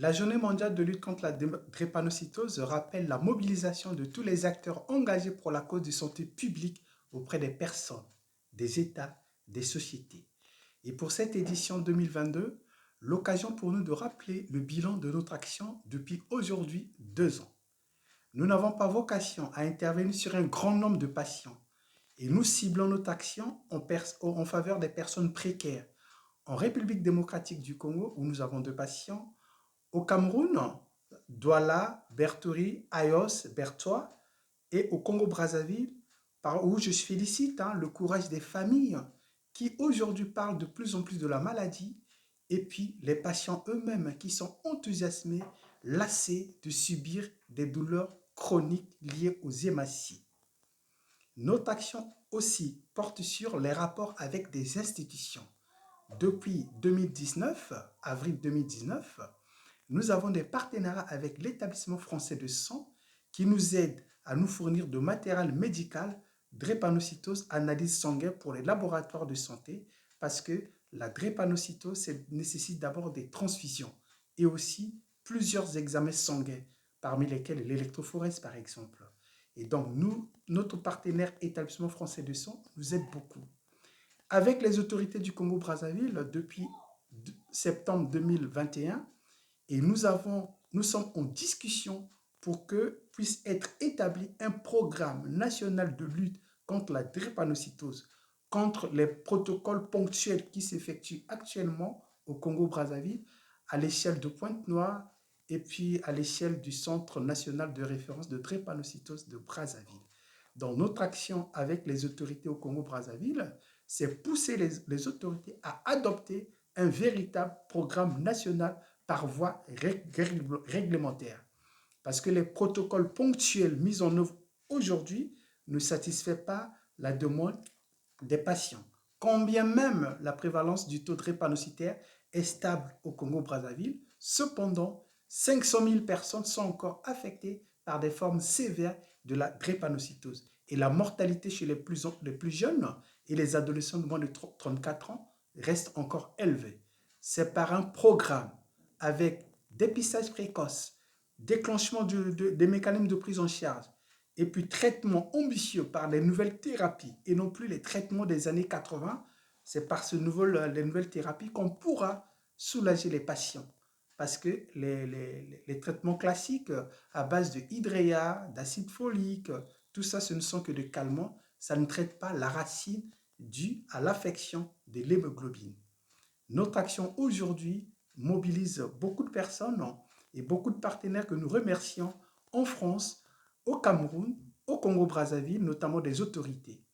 La Journée mondiale de lutte contre la drépanocytose rappelle la mobilisation de tous les acteurs engagés pour la cause de santé publique auprès des personnes, des États, des sociétés. Et pour cette édition 2022, l'occasion pour nous de rappeler le bilan de notre action depuis aujourd'hui 2 ans. Nous n'avons pas vocation à intervenir sur un grand nombre de patients et nous ciblons notre action en faveur des personnes précaires. En République démocratique du Congo, où nous avons 2 patients, au Cameroun, Douala, Bertouri, Ayos, Bertois, et au Congo-Brazzaville, par où je félicite le courage des familles qui aujourd'hui parlent de plus en plus de la maladie, et puis les patients eux-mêmes qui sont enthousiasmés, lassés de subir des douleurs chroniques liées aux hématies. Notre action aussi porte sur les rapports avec des institutions. Depuis 2019, avril 2019, nous avons des partenariats avec l'établissement français de sang qui nous aide à nous fournir de matériel médical, drépanocytose, analyse sanguine pour les laboratoires de santé, parce que la drépanocytose nécessite d'abord des transfusions et aussi plusieurs examens sanguins, parmi lesquels l'électrophorèse par exemple. Et donc notre partenaire établissement français de sang nous aide beaucoup. Avec les autorités du Congo-Brazzaville depuis septembre 2021, et nous sommes en discussion pour que puisse être établi un programme national de lutte contre la drépanocytose, contre les protocoles ponctuels qui s'effectuent actuellement au Congo-Brazzaville, à l'échelle de Pointe-Noire et puis à l'échelle du Centre national de référence de drépanocytose de Brazzaville. Dans notre action avec les autorités au Congo-Brazzaville, c'est pousser les autorités à adopter un véritable programme national par voie réglementaire. Parce que les protocoles ponctuels mis en œuvre aujourd'hui ne satisfont pas la demande des patients. Quand bien même la prévalence du taux de drépanocytaire est stable au Congo-Brazzaville, cependant, 500 000 personnes sont encore affectées par des formes sévères de la drépanocytose. Et la mortalité chez les plus jeunes et les adolescents de moins de 34 ans reste encore élevée. C'est par un programme avec dépistage précoce, déclenchement des mécanismes de prise en charge, et puis traitement ambitieux par les nouvelles thérapies et non plus les traitements des années 80, c'est par les nouvelles thérapies qu'on pourra soulager les patients. Parce que les traitements classiques à base de hydréa, d'acide folique, tout ça, ce ne sont que des calmants. Ça ne traite pas la racine due à l'affection de l'hémoglobine. Notre action aujourd'hui mobilise beaucoup de personnes et beaucoup de partenaires que nous remercions en France, au Cameroun, au Congo-Brazzaville, notamment des autorités.